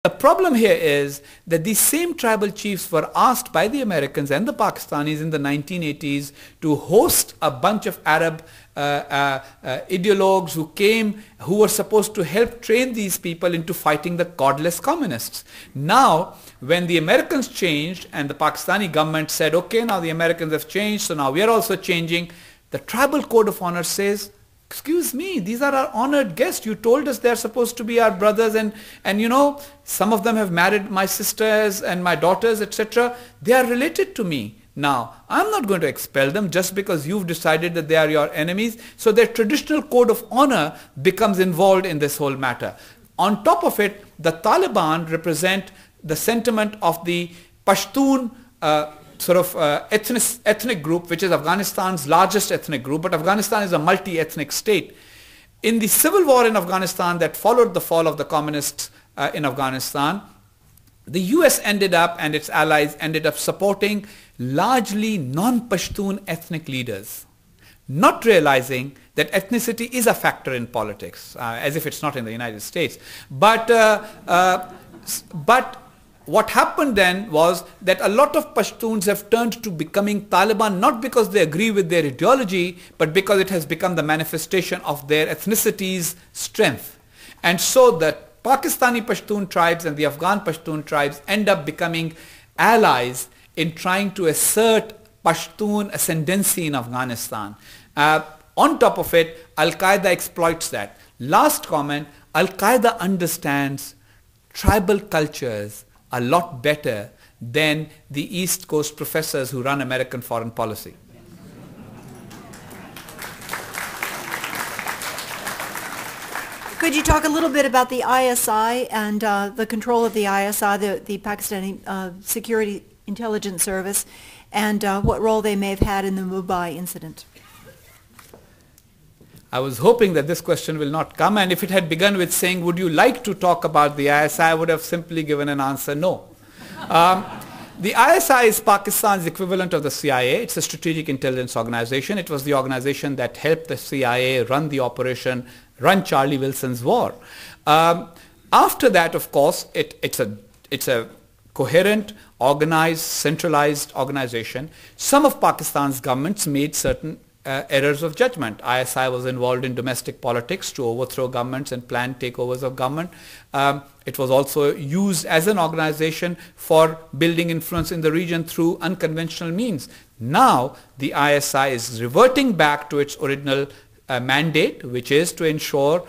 The problem here is that these same tribal chiefs were asked by the Americans and the Pakistanis in the 1980s to host a bunch of Arab ideologues who were supposed to help train these people into fighting the godless communists. Now, when the Americans changed and the Pakistani government said, okay, now the Americans have changed, so now we are also changing, the tribal code of honor says, excuse me, these are our honored guests. You told us they're supposed to be our brothers, and you know, some of them have married my sisters and my daughters, etc. They are related to me. Now, I'm not going to expel them just because you've decided that they are your enemies. So their traditional code of honor becomes involved in this whole matter. On top of it, the Taliban represent the sentiment of the Pashtun ethnic group, which is Afghanistan's largest ethnic group, but Afghanistan is a multi-ethnic state. In the civil war in Afghanistan that followed the fall of the communists in Afghanistan, the US ended up and its allies ended up supporting largely non-Pashtun ethnic leaders, not realizing that ethnicity is a factor in politics, as if it's not in the United States. But what happened then was that a lot of Pashtuns have turned to becoming Taliban, not because they agree with their ideology, but because it has become the manifestation of their ethnicity's strength. And so the Pakistani Pashtun tribes and the Afghan Pashtun tribes end up becoming allies in trying to assert Pashtun ascendancy in Afghanistan. On top of it, Al-Qaeda exploits that. Last comment, Al-Qaeda understands tribal cultures a lot better than the East Coast professors who run American foreign policy. Could you talk a little bit about the ISI and the control of the ISI, the Pakistani Security Intelligence Service, and what role they may have had in the Mumbai incident? I was hoping that this question will not come, and if it had begun with saying, would you like to talk about the ISI, I would have simply given an answer, no. The ISI is Pakistan's equivalent of the CIA. It's a strategic intelligence organization. It was the organization that helped the CIA run Charlie Wilson's war. After that, of course, it's a coherent, organized, centralized organization. Some of Pakistan's governments made certain errors of judgment. ISI was involved in domestic politics to overthrow governments and plan takeovers of government. It was also used as an organization for building influence in the region through unconventional means. Now the ISI is reverting back to its original mandate, which is to ensure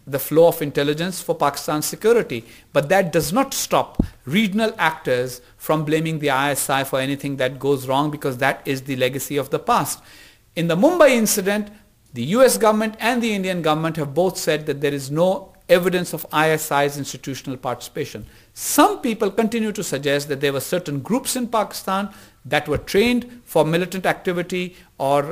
the flow of intelligence for Pakistan's security. But that does not stop regional actors from blaming the ISI for anything that goes wrong, because that is the legacy of the past. In the Mumbai incident, the US government and the Indian government have both said that there is no evidence of ISI's institutional participation. Some people continue to suggest that there were certain groups in Pakistan that were trained for militant activity or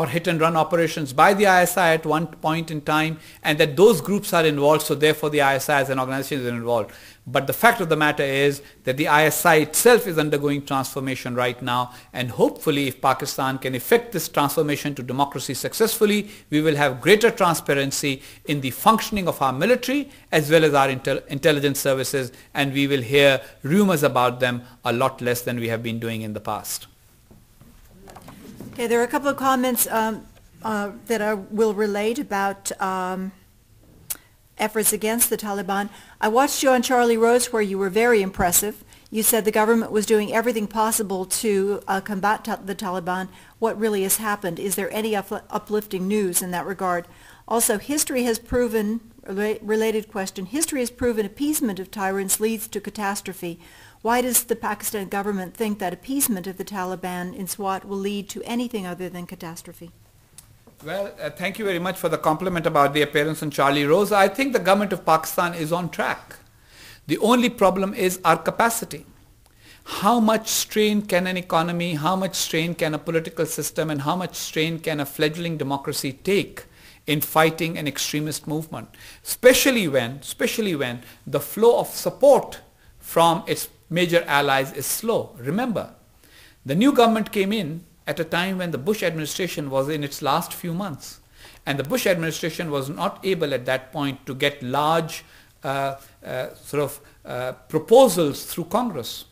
hit and run operations by the ISI at one point in time, and that those groups are involved, so therefore the ISI as an organization is involved. But the fact of the matter is that the ISI itself is undergoing transformation right now, and hopefully if Pakistan can effect this transformation to democracy successfully, we will have greater transparency in the functioning of our military as well as our intelligence services, and we will hear rumors about them a lot less than we have been doing in the past. Okay, there are a couple of comments that I will relate about efforts against the Taliban. I watched you on Charlie Rose where you were very impressive. You said the government was doing everything possible to combat the Taliban. What really has happened? Is there any uplifting news in that regard? Also, history has proven, related question, history has proven appeasement of tyrants leads to catastrophe. Why does the Pakistan government think that appeasement of the Taliban in Swat will lead to anything other than catastrophe? Well, thank you very much for the compliment about the appearance on Charlie Rose. I think the government of Pakistan is on track. The only problem is our capacity. How much strain can an economy, how much strain can a political system, and how much strain can a fledgling democracy take in fighting an extremist movement, especially when the flow of support from its major allies is slow. Remember, the new government came in at a time when the Bush administration was in its last few months, and the Bush administration was not able at that point to get large proposals through Congress.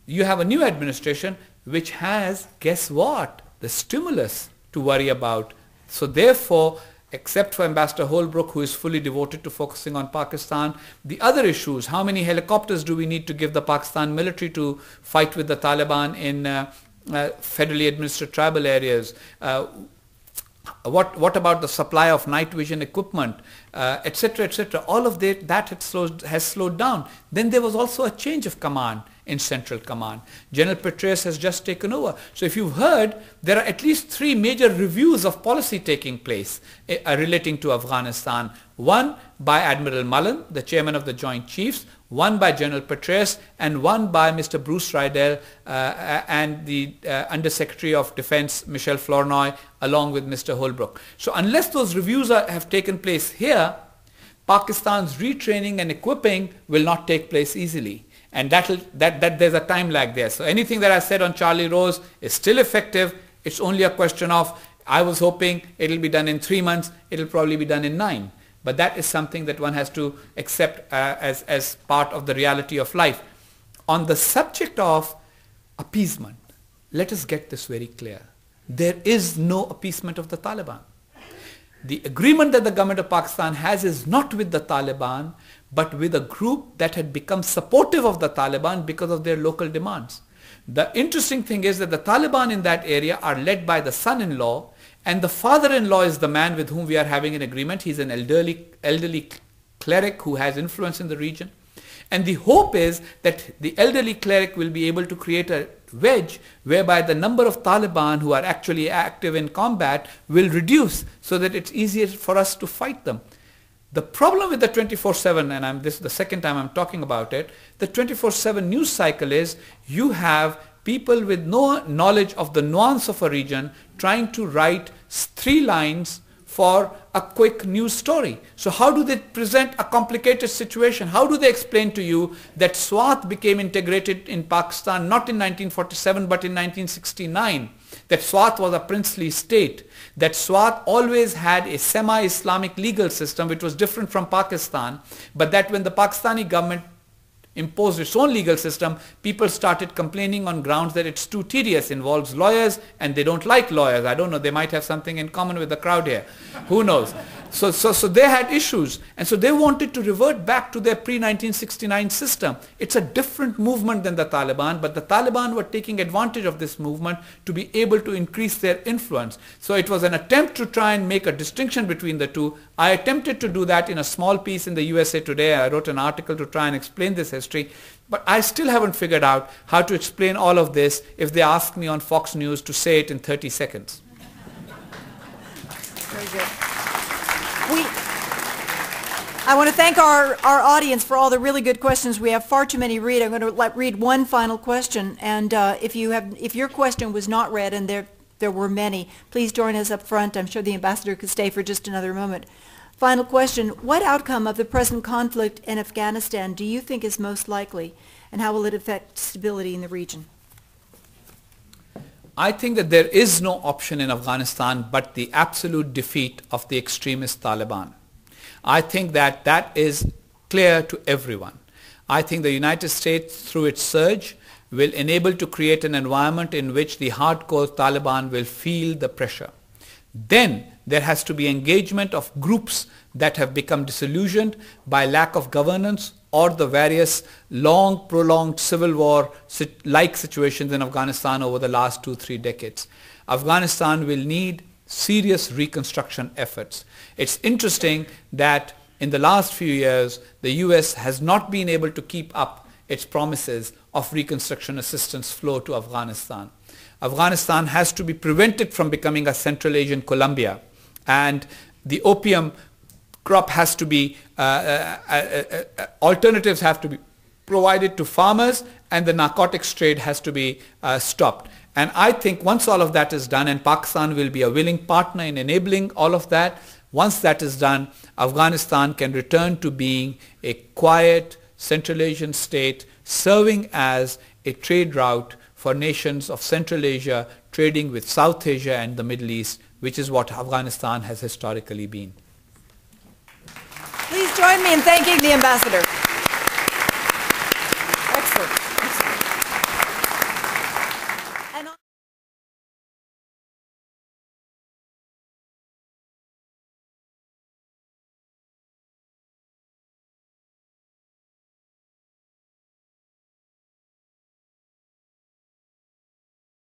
You have a new administration which has, guess what, the stimulus to worry about. So therefore, except for Ambassador Holbrooke, who is fully devoted to focusing on Pakistan, the other issues, how many helicopters do we need to give the Pakistan military to fight with the Taliban in federally administered tribal areas? What about the supply of night vision equipment, etc., etc. All of that has slowed down. Then there was also a change of command in Central Command. General Petraeus has just taken over. So if you've heard, there are at least 3 major reviews of policy taking place relating to Afghanistan. One by Admiral Mullen, the chairman of the Joint Chiefs, one by General Petraeus, and one by Mr. Bruce Riedel and the Undersecretary of Defense, Michel Flournoy, along with Mr. Holbrooke. So unless those reviews have taken place here, Pakistan's retraining and equipping will not take place easily. And there's a time lag there. So anything that I said on Charlie Rose is still effective. It's only a question of, I was hoping it'll be done in 3 months. It'll probably be done in 9. But that is something that one has to accept as part of the reality of life. On the subject of appeasement, let us get this very clear. There is no appeasement of the Taliban. The agreement that the government of Pakistan has is not with the Taliban, but with a group that had become supportive of the Taliban because of their local demands. The interesting thing is that the Taliban in that area are led by the son-in-law, and the father-in-law is the man with whom we are having an agreement. He's an elderly cleric who has influence in the region. And the hope is that the elderly cleric will be able to create a wedge whereby the number of Taliban who are actually active in combat will reduce so that it's easier for us to fight them. The problem with the 24/7, and this is the second time I'm talking about it, the 24/7 news cycle is you have people with no knowledge of the nuance of a region trying to write 3 lines for a quick news story. So how do they present a complicated situation? How do they explain to you that Swat became integrated in Pakistan not in 1947 but in 1969? That Swat was a princely state, that Swat always had a semi-Islamic legal system which was different from Pakistan, but that when the Pakistani government imposed its own legal system, people started complaining on grounds that it's too tedious, involves lawyers, and they don't like lawyers. I don't know, they might have something in common with the crowd here. Who knows? So they had issues, and so they wanted to revert back to their pre-1969 system. It's a different movement than the Taliban, but the Taliban were taking advantage of this movement to be able to increase their influence. So it was an attempt to try and make a distinction between the two. I attempted to do that in a small piece in the USA Today. I wrote an article to try and explain this history, but I still haven't figured out how to explain all of this if they ask me on Fox News to say it in 30 seconds. Very good. I want to thank our audience for all the really good questions. We have far too many to read. I'm going to read one final question, and if your question was not read, and there were many, please join us up front. I'm sure the ambassador could stay for just another moment. Final question: what outcome of the present conflict in Afghanistan do you think is most likely, and how will it affect stability in the region? I think that there is no option in Afghanistan but the absolute defeat of the extremist Taliban. I think that is clear to everyone. I think the United States, through its surge, will enable to create an environment in which the hardcore Taliban will feel the pressure. Then there has to be engagement of groups that have become disillusioned by lack of governance or the various long prolonged civil war like situations in Afghanistan over the last 2-3 decades. Afghanistan will need serious reconstruction efforts. It's interesting that in the last few years the US has not been able to keep up its promises of reconstruction assistance flow to Afghanistan. Afghanistan has to be prevented from becoming a Central Asian Colombia, and the opium crop has to be, alternatives have to be provided to farmers, and the narcotics trade has to be stopped. And I think once all of that is done, and Pakistan will be a willing partner in enabling all of that, once that is done, Afghanistan can return to being a quiet Central Asian state serving as a trade route for nations of Central Asia trading with South Asia and the Middle East, which is what Afghanistan has historically been. Please join me in thanking the ambassador.